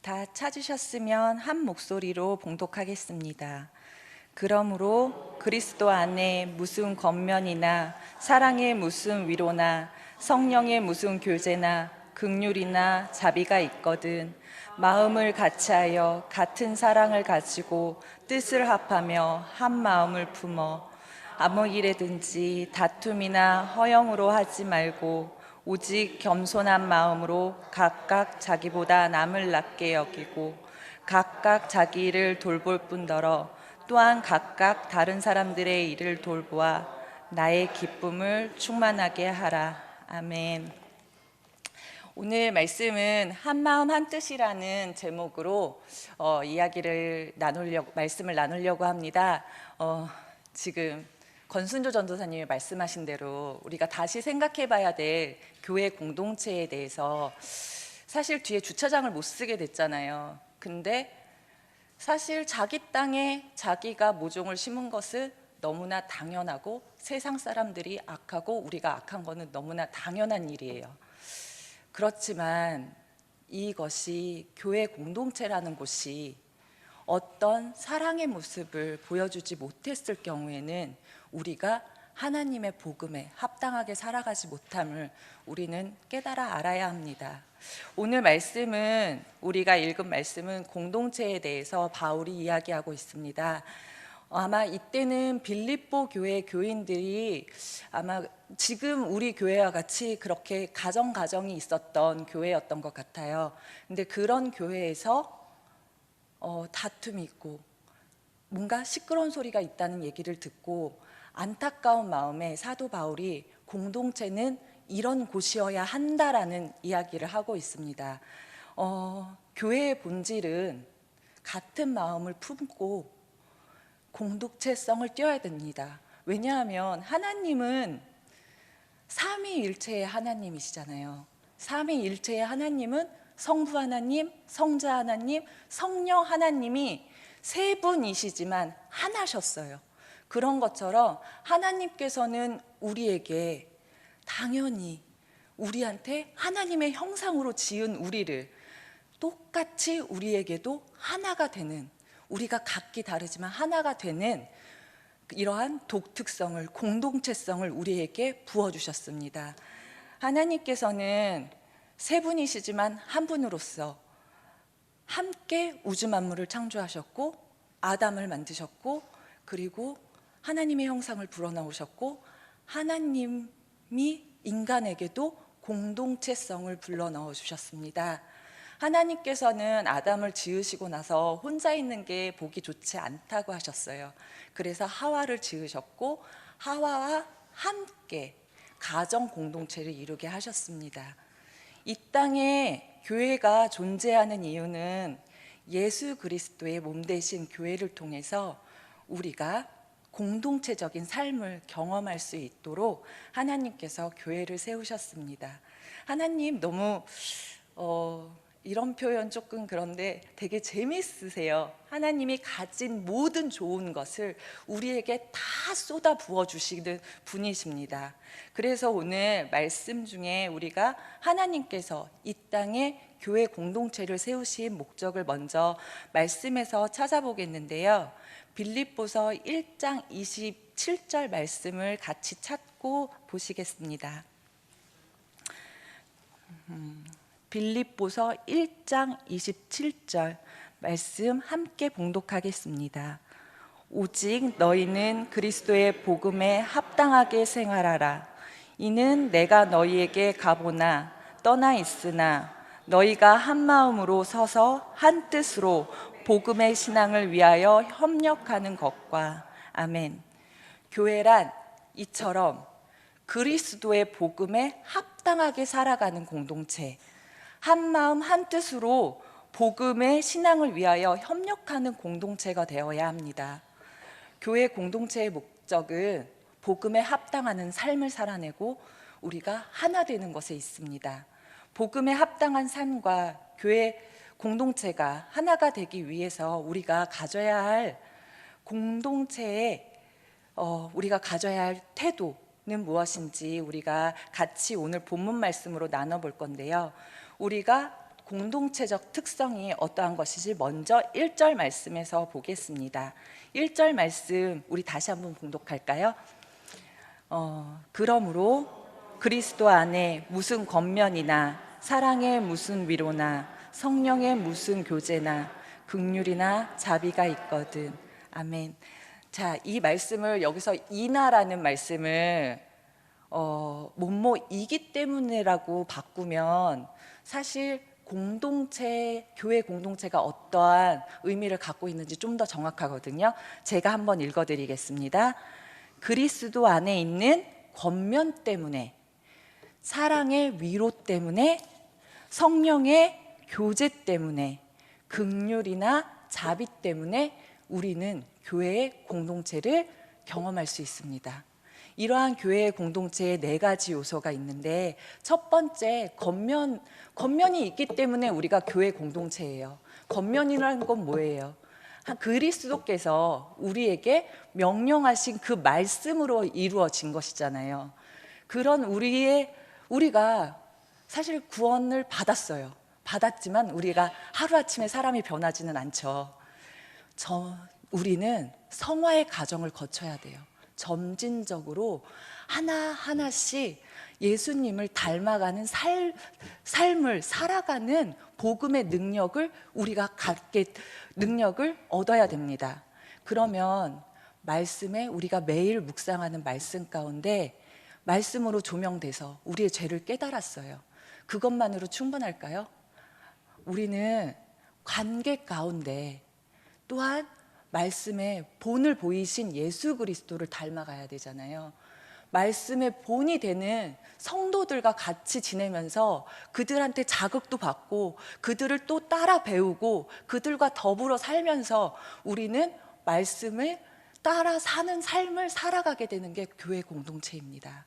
다 찾으셨으면 한 목소리로 봉독하겠습니다. 그러므로 그리스도 안에 무슨 권면이나 사랑의 무슨 위로나 성령의 무슨 교제나 긍휼이나 자비가 있거든 마음을 같이하여 같은 사랑을 가지고 뜻을 합하며 한 마음을 품어 아무 일에든지 다툼이나 허영으로 하지 말고 오직 겸손한 마음으로 각각 자기보다 남을 낮게 여기고 각각 자기 일을 돌볼 뿐더러 또한 각각 다른 사람들의 일을 돌보아 나의 기쁨을 충만하게 하라. 아멘. 오늘 말씀은 한마음 한뜻이라는 제목으로 말씀을 나누려고 합니다. 지금 권순조 전도사님이 말씀하신 대로 우리가 다시 생각해 봐야 될 교회 공동체에 대해서 사실 뒤에 주차장을 못 쓰게 됐잖아요. 근데 사실 자기 땅에 자기가 모종을 심은 것은 너무나 당연하고 세상 사람들이 악하고 우리가 악한 것은 너무나 당연한 일이에요. 그렇지만 이것이 교회 공동체라는 곳이 어떤 사랑의 모습을 보여주지 못했을 경우에는 우리가 하나님의 복음에 합당하게 살아가지 못함을 우리는 깨달아 알아야 합니다. 오늘 말씀은 우리가 읽은 말씀은 공동체에 대해서 바울이 이야기하고 있습니다. 아마 이때는 빌립보 교회 교인들이 아마 지금 우리 교회와 같이 그렇게 가정이 있었던 교회였던 것 같아요. 근데 그런 교회에서 다툼이 있고 뭔가 시끄러운 소리가 있다는 얘기를 듣고 안타까운 마음에 사도 바울이 공동체는 이런 곳이어야 한다라는 이야기를 하고 있습니다. 교회의 본질은 같은 마음을 품고 공동체성을 띄어야 됩니다. 왜냐하면 하나님은 삼위일체의 하나님이시잖아요. 삼위일체의 하나님은 성부 하나님, 성자 하나님, 성령 하나님이 세 분이시지만 하나셨어요. 그런 것처럼 하나님께서는 우리에게 당연히 우리한테 하나님의 형상으로 지은 우리를 똑같이 우리에게도 하나가 되는, 우리가 각기 다르지만 하나가 되는 이러한 독특성을, 공동체성을 우리에게 부어주셨습니다. 하나님께서는 세 분이시지만 한 분으로서 함께 우주 만물을 창조하셨고 아담을 만드셨고 그리고 하나님의 형상을 불어넣으셨고 하나님이 인간에게도 공동체성을 불러넣어 주셨습니다. 하나님께서는 아담을 지으시고 나서 혼자 있는 게 보기 좋지 않다고 하셨어요. 그래서 하와를 지으셨고 하와와 함께 가정 공동체를 이루게 하셨습니다. 이 땅에 교회가 존재하는 이유는 예수 그리스도의 몸 되신 교회를 통해서 우리가 공동체적인 삶을 경험할 수 있도록 하나님께서 교회를 세우셨습니다. 하나님 너무 이런 표현 조금 그런데 되게 재미있으세요. 하나님이 가진 모든 좋은 것을 우리에게 다 쏟아 부어 주시는 분이십니다. 그래서 오늘 말씀 중에 우리가 하나님께서 이 땅에 교회 공동체를 세우신 목적을 먼저 말씀에서 찾아보겠는데요. 빌립보서 1장 27절 말씀을 같이 찾고 보시겠습니다. 빌립보서 1장 27절 말씀 함께 봉독하겠습니다. 오직 너희는 그리스도의 복음에 합당하게 생활하라. 이는 내가 너희에게 가보나 떠나 있으나 너희가 한 마음으로 서서 한 뜻으로 복음의 신앙을 위하여 협력하는 것과 아멘. 교회란 이처럼 그리스도의 복음에 합당하게 살아가는 공동체, 한 마음 한 뜻으로 복음의 신앙을 위하여 협력하는 공동체가 되어야 합니다. 교회 공동체의 목적은 복음에 합당하는 삶을 살아내고 우리가 하나 되는 것에 있습니다. 복음에 합당한 삶과 교회 공동체가 하나가 되기 위해서 우리가 가져야 할 공동체에 우리가 가져야 할 태도는 무엇인지 우리가 같이 오늘 본문 말씀으로 나눠볼 건데요. 우리가 공동체적 특성이 어떠한 것인지 먼저 1절 말씀에서 보겠습니다. 1절 말씀 우리 다시 한번 봉독할까요? 그러므로 그리스도 안에 무슨 겉면이나 사랑의 무슨 위로나 성령의 무슨 교제나 긍휼이나 자비가 있거든. 아멘. 자, 이 말씀을 여기서 이나라는 말씀을 뭐뭐이기 때문에라고 바꾸면 사실 공동체, 교회 공동체가 어떠한 의미를 갖고 있는지 좀 더 정확하거든요. 제가 한번 읽어드리겠습니다. 그리스도 안에 있는 겉면 때문에, 사랑의 위로 때문에, 성령의 교제 때문에, 긍휼이나 자비 때문에 우리는 교회의 공동체를 경험할 수 있습니다. 이러한 교회의 공동체에 4가지 요소가 있는데, 첫 번째, 겉면이 있기 때문에 우리가 교회 공동체예요. 겉면이라는 건 뭐예요? 그리스도께서 우리에게 명령하신 그 말씀으로 이루어진 것이잖아요. 그런 우리가 사실 구원을 받았지만 우리가 하루아침에 사람이 변하지는 않죠. 우리는 성화의 과정을 거쳐야 돼요. 점진적으로 하나하나씩 예수님을 닮아가는 삶을 살아가는 복음의 능력을 얻어야 됩니다. 그러면 말씀에 우리가 매일 묵상하는 말씀 가운데 말씀으로 조명돼서 우리의 죄를 깨달았어요. 그것만으로 충분할까요? 우리는 관계 가운데 또한 말씀의 본을 보이신 예수 그리스도를 닮아가야 되잖아요. 말씀의 본이 되는 성도들과 같이 지내면서 그들한테 자극도 받고 그들을 또 따라 배우고 그들과 더불어 살면서 우리는 말씀을 따라 사는 삶을 살아가게 되는 게 교회 공동체입니다.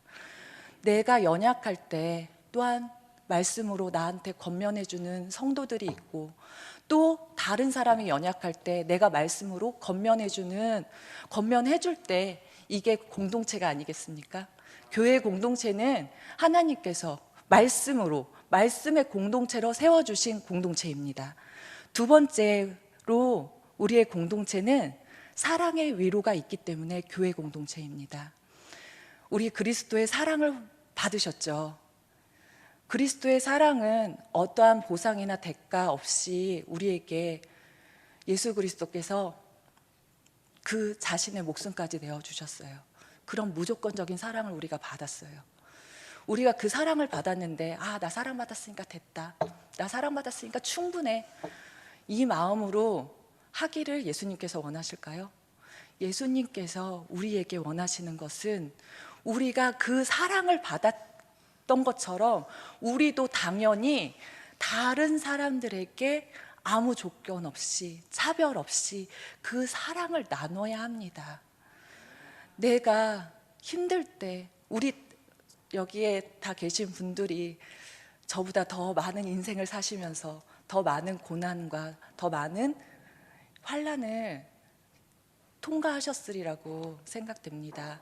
내가 연약할 때 또한 말씀으로 나한테 권면해주는 성도들이 있고, 또 다른 사람이 연약할 때 내가 말씀으로 권면해줄 때 이게 공동체가 아니겠습니까? 교회 공동체는 하나님께서 말씀의 공동체로 세워주신 공동체입니다. 두 번째로 우리의 공동체는 사랑의 위로가 있기 때문에 교회 공동체입니다. 우리 그리스도의 사랑을 받으셨죠. 그리스도의 사랑은 어떠한 보상이나 대가 없이 우리에게 예수 그리스도께서 그 자신의 목숨까지 내어주셨어요. 그런 무조건적인 사랑을 우리가 받았어요. 우리가 그 사랑을 받았는데 나 사랑받았으니까 됐다, 나 사랑받았으니까 충분해, 이 마음으로 하기를 예수님께서 원하실까요? 예수님께서 우리에게 원하시는 것은 우리가 그 사랑을 받았던 것처럼 우리도 당연히 다른 사람들에게 아무 조건 없이 차별 없이 그 사랑을 나눠야 합니다. 내가 힘들 때, 우리 여기에 다 계신 분들이 저보다 더 많은 인생을 사시면서 더 많은 고난과 더 많은 환난을 통과하셨으리라고 생각됩니다.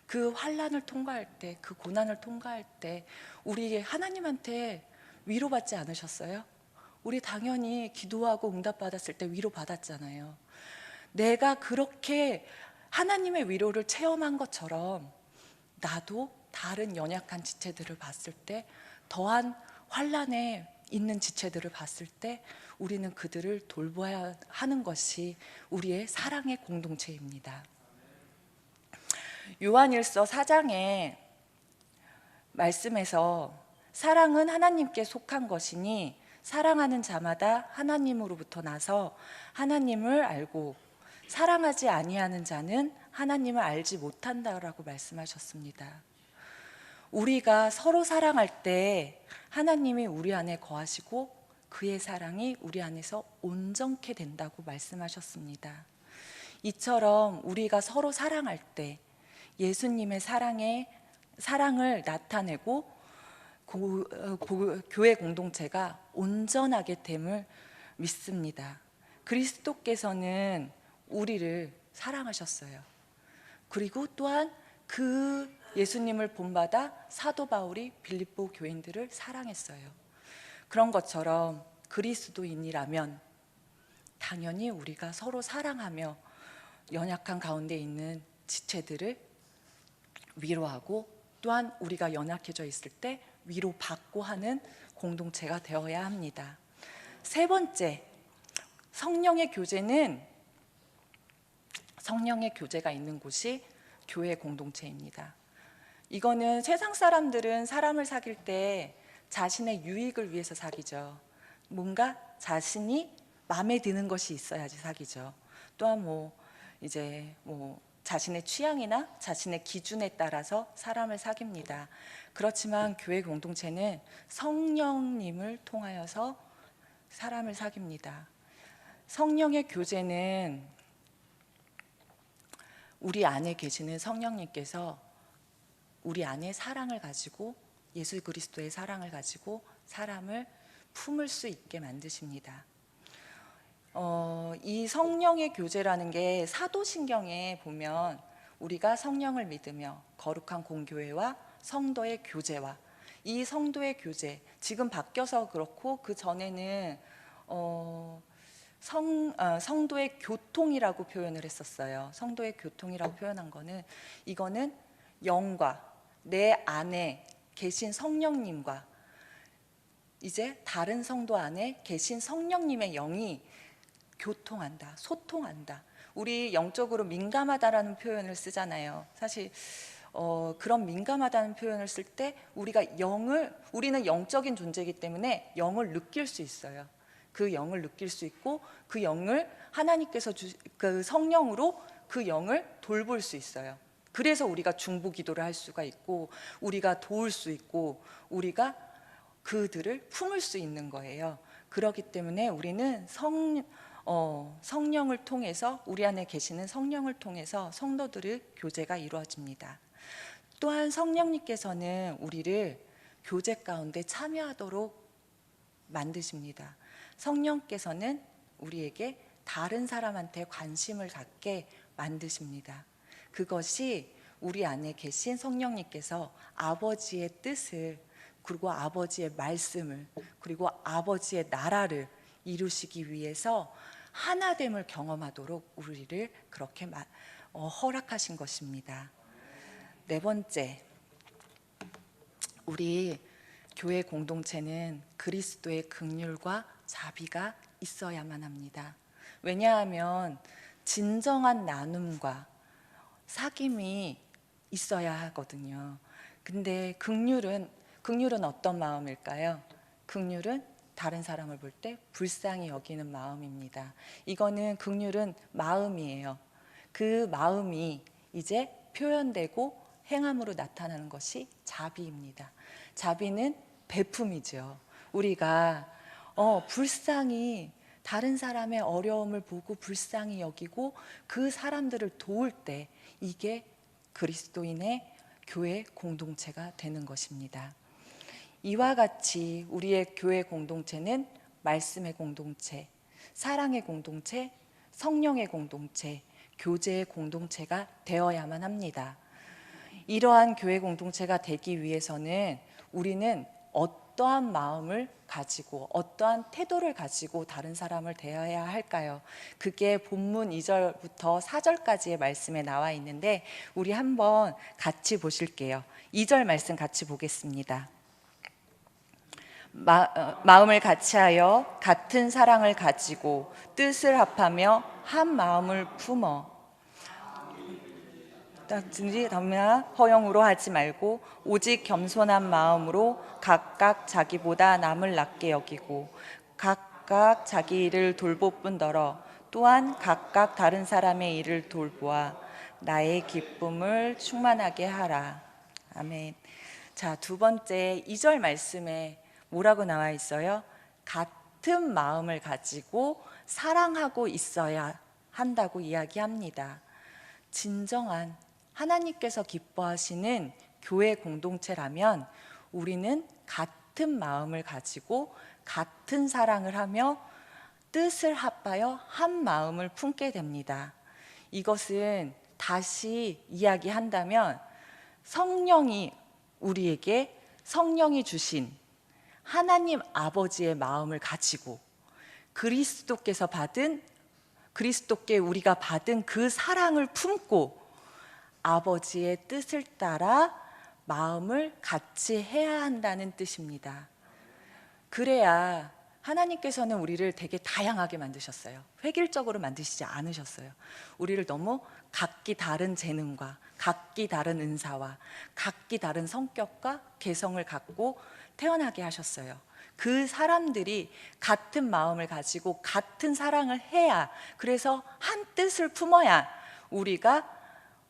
그 환난을 통과할 때, 그 고난을 통과할 때 우리 하나님한테 위로받지 않으셨어요? 우리 당연히 기도하고 응답받았을 때 위로받았잖아요. 내가 그렇게 하나님의 위로를 체험한 것처럼 나도 다른 연약한 지체들을 봤을 때, 더한 환난에 있는 지체들을 봤을 때 우리는 그들을 돌봐야 하는 것이 우리의 사랑의 공동체입니다. 요한일서 4장의 말씀에서 사랑은 하나님께 속한 것이니 사랑하는 자마다 하나님으로부터 나서 하나님을 알고 사랑하지 아니하는 자는 하나님을 알지 못한다라고 말씀하셨습니다. 우리가 서로 사랑할 때 하나님이 우리 안에 거하시고 그의 사랑이 우리 안에서 온전케 된다고 말씀하셨습니다. 이처럼 우리가 서로 사랑할 때 예수님의 사랑을 나타내고 교회 공동체가 온전하게 됨을 믿습니다. 그리스도께서는 우리를 사랑하셨어요. 그리고 또한 그 예수님을 본받아 사도 바울이 빌립보 교인들을 사랑했어요. 그런 것처럼 그리스도인이라면 당연히 우리가 서로 사랑하며 연약한 가운데 있는 지체들을 위로하고, 또한 우리가 연약해져 있을 때 위로받고 하는 공동체가 되어야 합니다. 세 번째, 성령의 교제가 있는 곳이 교회 공동체입니다. 이거는 세상 사람들은 사람을 사귈 때 자신의 유익을 위해서 사귀죠. 뭔가 자신이 마음에 드는 것이 있어야지 사귀죠. 또한 자신의 취향이나 자신의 기준에 따라서 사람을 사깁니다. 그렇지만 교회 공동체는 성령님을 통하여서 사람을 사깁니다. 성령의 교제는 우리 안에 계시는 성령님께서 우리 안에 사랑을 가지고, 예수 그리스도의 사랑을 가지고 사람을 품을 수 있게 만드십니다. 이 성령의 교제라는 게 사도신경에 보면 우리가 성령을 믿으며 거룩한 공교회와 성도의 교제와, 이 성도의 교제, 지금 바뀌어서 그렇고 그 전에는 성도의 교통이라고 표현을 했었어요. 성도의 교통이라고 표현한 거는, 이거는 영과 내 안에 계신 성령님과 이제 다른 성도 안에 계신 성령님의 영이 교통한다, 소통한다. 우리 영적으로 민감하다라는 표현을 쓰잖아요. 사실 그런 민감하다는 표현을 쓸 때 우리는 영적인 존재이기 때문에 영을 느낄 수 있어요. 그 영을 느낄 수 있고, 그 영을 하나님께서 그 성령으로 그 영을 돌볼 수 있어요. 그래서 우리가 중보 기도를 할 수가 있고, 우리가 도울 수 있고, 우리가 그들을 품을 수 있는 거예요. 그렇기 때문에 우리는 성령을 통해서, 우리 안에 계시는 성령을 통해서 성도들의 교제가 이루어집니다. 또한 성령님께서는 우리를 교제 가운데 참여하도록 만드십니다. 성령께서는 우리에게 다른 사람한테 관심을 갖게 만드십니다. 그것이 우리 안에 계신 성령님께서 아버지의 뜻을, 그리고 아버지의 말씀을, 그리고 아버지의 나라를 이루시기 위해서 하나됨을 경험하도록 우리를 그렇게 허락하신 것입니다. 네 번째, 우리 교회 공동체는 그리스도의 긍휼과 자비가 있어야만 합니다. 왜냐하면 진정한 나눔과 사귐이 있어야 하거든요. 근데 긍휼은 어떤 마음일까요? 긍휼은 다른 사람을 볼 때 불쌍히 여기는 마음입니다. 이거는 긍휼은 마음이에요. 그 마음이 이제 표현되고 행함으로 나타나는 것이 자비입니다. 자비는 베품이죠. 우리가 불쌍히 다른 사람의 어려움을 보고 불쌍히 여기고 그 사람들을 도울 때, 이게 그리스도인의 교회 공동체가 되는 것입니다. 이와 같이 우리의 교회 공동체는 말씀의 공동체, 사랑의 공동체, 성령의 공동체, 교제의 공동체가 되어야만 합니다. 이러한 교회 공동체가 되기 위해서는 우리는 어떠한 마음을 가지고, 어떠한 태도를 가지고 다른 사람을 대해야 할까요? 그게 본문 2절부터 4절까지의 말씀에 나와 있는데, 우리 한번 같이 보실게요. 2절 말씀 같이 보겠습니다. 마음을 같이하여 같은 사랑을 가지고 뜻을 합하며 한 마음을 품어 허영으로 하지 말고 오직 겸손한 마음으로 각각 자기보다 남을 낮게 여기고 각각 자기 일을 돌보뿐더러 또한 각각 다른 사람의 일을 돌보아 나의 기쁨을 충만하게 하라. 아멘. 자, 두 번째 2절 말씀에 뭐라고 나와 있어요? 같은 마음을 가지고 사랑하고 있어야 한다고 이야기합니다. 진정한 하나님께서 기뻐하시는 교회 공동체라면 우리는 같은 마음을 가지고 같은 사랑을 하며 뜻을 합하여 한 마음을 품게 됩니다. 이것은 다시 이야기한다면 성령이 우리에게 성령이 주신 하나님 아버지의 마음을 가지고 그리스도께 우리가 받은 그 사랑을 품고 아버지의 뜻을 따라 마음을 같이 해야 한다는 뜻입니다. 그래야 하나님께서는 우리를 되게 다양하게 만드셨어요. 획일적으로 만드시지 않으셨어요. 우리를 너무 각기 다른 재능과 각기 다른 은사와 각기 다른 성격과 개성을 갖고 태어나게 하셨어요. 그 사람들이 같은 마음을 가지고 같은 사랑을 해야, 그래서 한 뜻을 품어야 우리가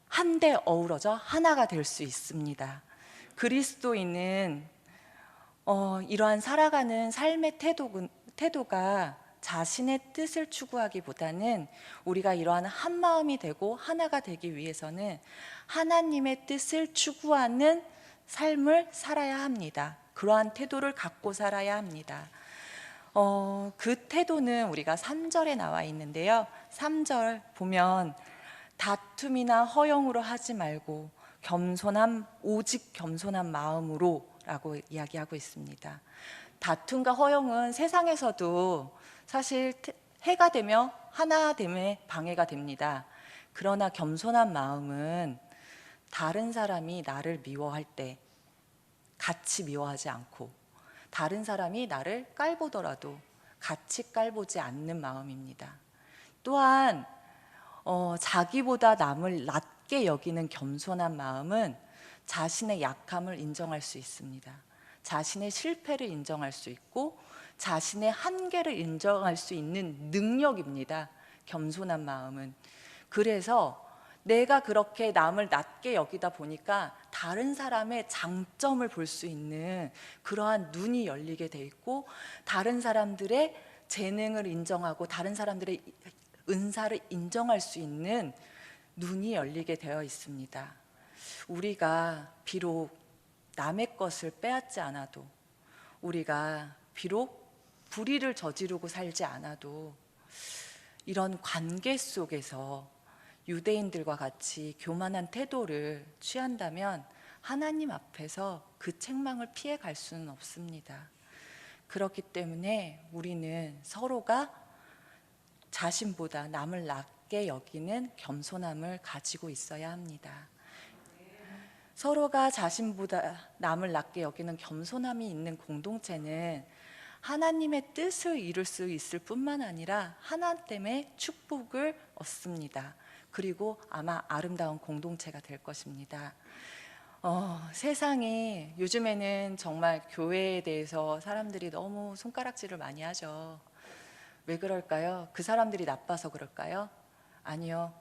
한데 어우러져 하나가 될 수 있습니다. 그리스도인은 이러한 살아가는 삶의 태도가 자신의 뜻을 추구하기보다는 우리가 이러한 한 마음이 되고 하나가 되기 위해서는 하나님의 뜻을 추구하는 삶을 살아야 합니다. 그러한 태도를 갖고 살아야 합니다. 그 태도는 우리가 3절에 나와 있는데요. 3절 보면 다툼이나 허영으로 하지 말고 오직 겸손한 마음으로 라고 이야기하고 있습니다. 다툼과 허영은 세상에서도 사실 해가 되며 하나됨에 방해가 됩니다. 그러나 겸손한 마음은 다른 사람이 나를 미워할 때 같이 미워하지 않고, 다른 사람이 나를 깔보더라도 같이 깔보지 않는 마음입니다. 또한 자기보다 남을 낮게 여기는 겸손한 마음은 자신의 약함을 인정할 수 있습니다. 자신의 실패를 인정할 수 있고 자신의 한계를 인정할 수 있는 능력입니다. 겸손한 마음은. 그래서 내가 그렇게 남을 낮게 여기다 보니까 다른 사람의 장점을 볼 수 있는 그러한 눈이 열리게 돼 있고, 다른 사람들의 재능을 인정하고 다른 사람들의 은사를 인정할 수 있는 눈이 열리게 되어 있습니다. 우리가 비록 남의 것을 빼앗지 않아도, 우리가 비록 불의를 저지르고 살지 않아도 이런 관계 속에서 유대인들과 같이 교만한 태도를 취한다면 하나님 앞에서 그 책망을 피해 갈 수는 없습니다. 그렇기 때문에 우리는 서로가 자신보다 남을 낮게 여기는 겸손함을 가지고 있어야 합니다. 서로가 자신보다 남을 낮게 여기는 겸손함이 있는 공동체는 하나님의 뜻을 이룰 수 있을 뿐만 아니라 하나님의 축복을 얻습니다. 그리고 아마 아름다운 공동체가 될 것입니다. 세상이 요즘에는 정말 교회에 대해서 사람들이 너무 손가락질을 많이 하죠. 왜 그럴까요? 그 사람들이 나빠서 그럴까요? 아니요,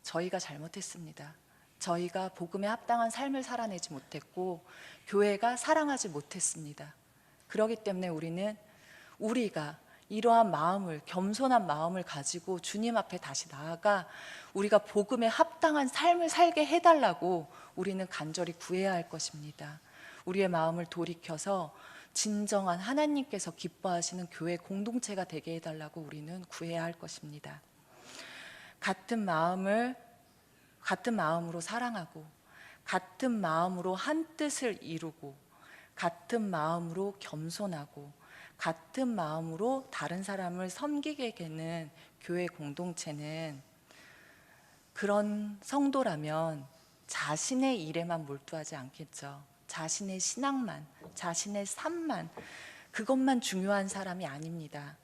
저희가 잘못했습니다. 저희가 복음에 합당한 삶을 살아내지 못했고 교회가 사랑하지 못했습니다. 그렇기 때문에 우리가 이러한 마음을, 겸손한 마음을 가지고 주님 앞에 다시 나아가 우리가 복음에 합당한 삶을 살게 해달라고 우리는 간절히 구해야 할 것입니다. 우리의 마음을 돌이켜서 진정한 하나님께서 기뻐하시는 교회 공동체가 되게 해달라고 우리는 구해야 할 것입니다. 같은 마음으로 사랑하고, 같은 마음으로 한 뜻을 이루고, 같은 마음으로 겸손하고, 같은 마음으로 다른 사람을 섬기게 되는 교회 공동체는, 그런 성도라면 자신의 일에만 몰두하지 않겠죠. 자신의 신앙만, 자신의 삶만, 그것만 중요한 사람이 아닙니다.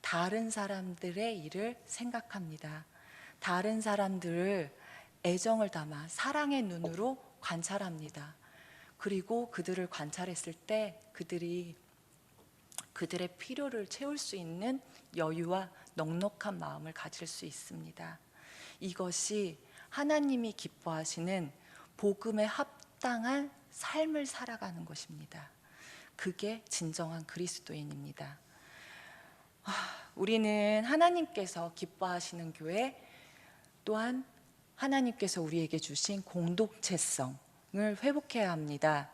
다른 사람들의 일을 생각합니다. 다른 사람들을 애정을 담아 사랑의 눈으로 관찰합니다. 그리고 그들을 관찰했을 때 그들의 필요를 채울 수 있는 여유와 넉넉한 마음을 가질 수 있습니다. 이것이 하나님이 기뻐하시는 복음에 합당한 삶을 살아가는 것입니다. 그게 진정한 그리스도인입니다. 우리는 하나님께서 기뻐하시는 교회, 또한 하나님께서 우리에게 주신 공동체성을 회복해야 합니다.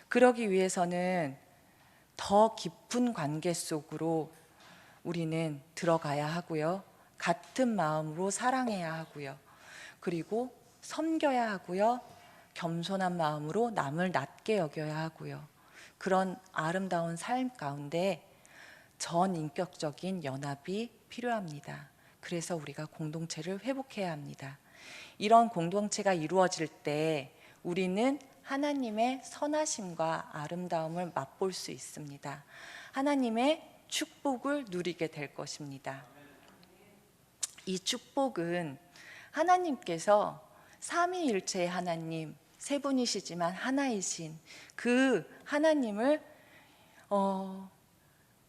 그러기 위해서는 더 깊은 관계 속으로 우리는 들어가야 하고요. 같은 마음으로 사랑해야 하고요. 그리고 섬겨야 하고요. 겸손한 마음으로 남을 낮게 여겨야 하고요. 그런 아름다운 삶 가운데 전인격적인 연합이 필요합니다. 그래서 우리가 공동체를 회복해야 합니다. 이런 공동체가 이루어질 때 우리는 하나님의 선하심과 아름다움을 맛볼 수 있습니다. 하나님의 축복을 누리게 될 것입니다. 이 축복은 하나님께서 삼위일체의 하나님, 세 분이시지만 하나이신 그 하나님을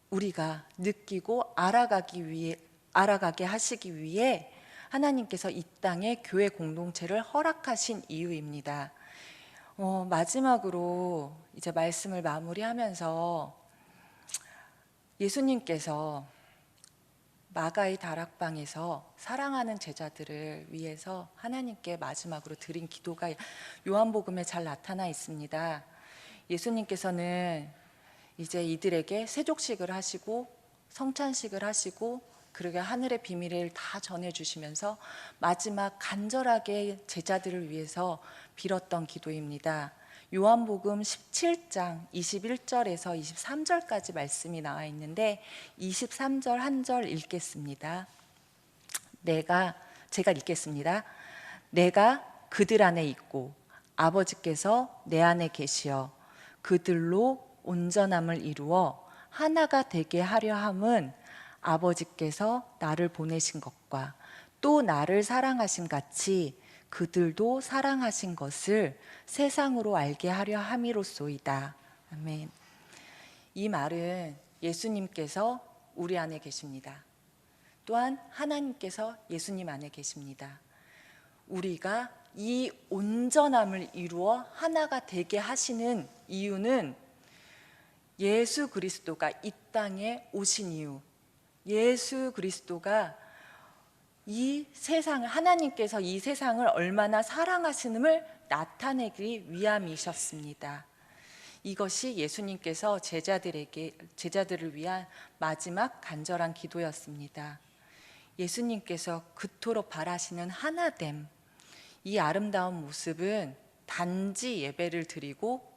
우리가 느끼고 알아가게 하시기 위해 하나님께서 이 땅에 교회 공동체를 허락하신 이유입니다. 마지막으로 이제 말씀을 마무리하면서 예수님께서 마가의 다락방에서 사랑하는 제자들을 위해서 하나님께 마지막으로 드린 기도가 요한복음에 잘 나타나 있습니다. 예수님께서는 이제 이들에게 세족식을 하시고 성찬식을 하시고 그러게 하늘의 비밀을 다 전해주시면서 마지막 간절하게 제자들을 위해서 빌었던 기도입니다. 요한복음 17장 21절에서 23절까지 말씀이 나와 있는데 23절 한 절 읽겠습니다. 제가 읽겠습니다. 내가 그들 안에 있고 아버지께서 내 안에 계시어 그들로 온전함을 이루어 하나가 되게 하려 함은 아버지께서 나를 보내신 것과 또 나를 사랑하신 같이 그들도 사랑하신 것을 세상으로 알게 하려 함이로소이다. 아멘. 이 말은 예수님께서 우리 안에 계십니다. 또한 하나님께서 예수님 안에 계십니다. 우리가 이 온전함을 이루어 하나가 되게 하시는 이유는 예수 그리스도가 이 땅에 오신 이유, 예수 그리스도가 이 세상을, 하나님께서 이 세상을 얼마나 사랑하시는을 나타내기 위함이셨습니다. 이것이 예수님께서 제자들을 위한 마지막 간절한 기도였습니다. 예수님께서 그토록 바라시는 하나됨, 이 아름다운 모습은 단지 예배를 드리고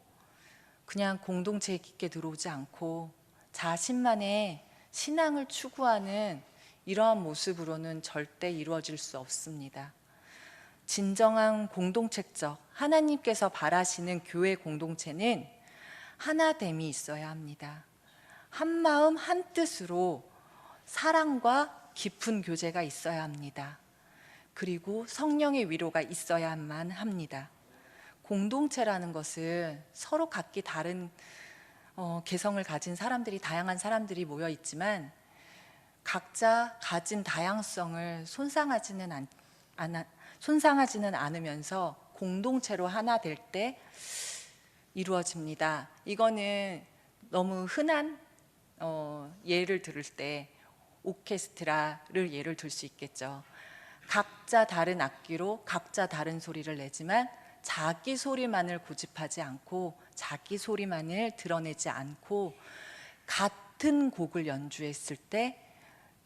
그냥 공동체에 깊게 들어오지 않고 자신만의 신앙을 추구하는 이러한 모습으로는 절대 이루어질 수 없습니다. 진정한 공동체적 하나님께서 바라시는 교회 공동체는 하나됨이 있어야 합니다. 한 마음 한 뜻으로 사랑과 깊은 교제가 있어야 합니다. 그리고 성령의 위로가 있어야만 합니다. 공동체라는 것은 서로 각기 다른 개성을 가진 사람들이, 다양한 사람들이 모여 있지만 각자 가진 다양성을 손상하지는 않으면서 공동체로 하나 될 때 이루어집니다. 이거는 너무 흔한 예를 들을 때 오케스트라를 예를 들 수 있겠죠. 각자 다른 악기로 각자 다른 소리를 내지만 자기 소리만을 고집하지 않고 자기 소리만을 드러내지 않고 같은 곡을 연주했을 때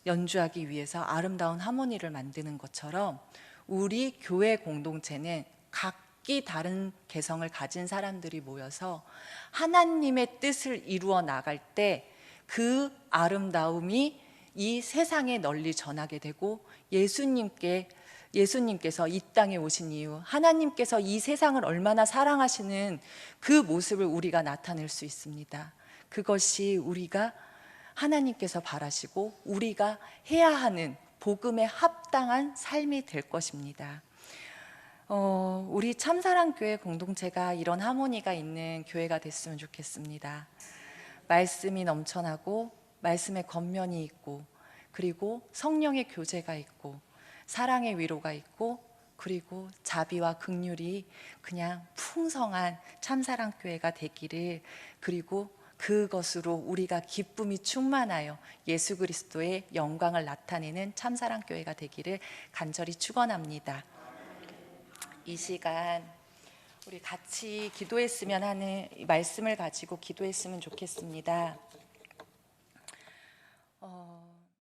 연주하기 위해서 아름다운 하모니를 만드는 것처럼 우리 교회 공동체는 각기 다른 개성을 가진 사람들이 모여서 하나님의 뜻을 이루어 나갈 때 그 아름다움이 이 세상에 널리 전하게 되고 예수님께서 이 땅에 오신 이유, 하나님께서 이 세상을 얼마나 사랑하시는 그 모습을 우리가 나타낼 수 있습니다. 그것이 우리가 하나님께서 바라시고 우리가 해야 하는 복음에 합당한 삶이 될 것입니다. 우리 참사랑교회 공동체가 이런 하모니가 있는 교회가 됐으면 좋겠습니다. 말씀이 넘쳐나고 말씀의 겉면이 있고 그리고 성령의 교제가 있고 사랑의 위로가 있고 그리고 자비와 긍휼이 그냥 풍성한 참사랑교회가 되기를, 그리고 그것으로 우리가 기쁨이 충만하여 예수 그리스도의 영광을 나타내는 참사랑교회가 되기를 간절히 축원합니다. 이 시간 우리 같이 기도했으면 하는 말씀을 가지고 기도했으면 좋겠습니다.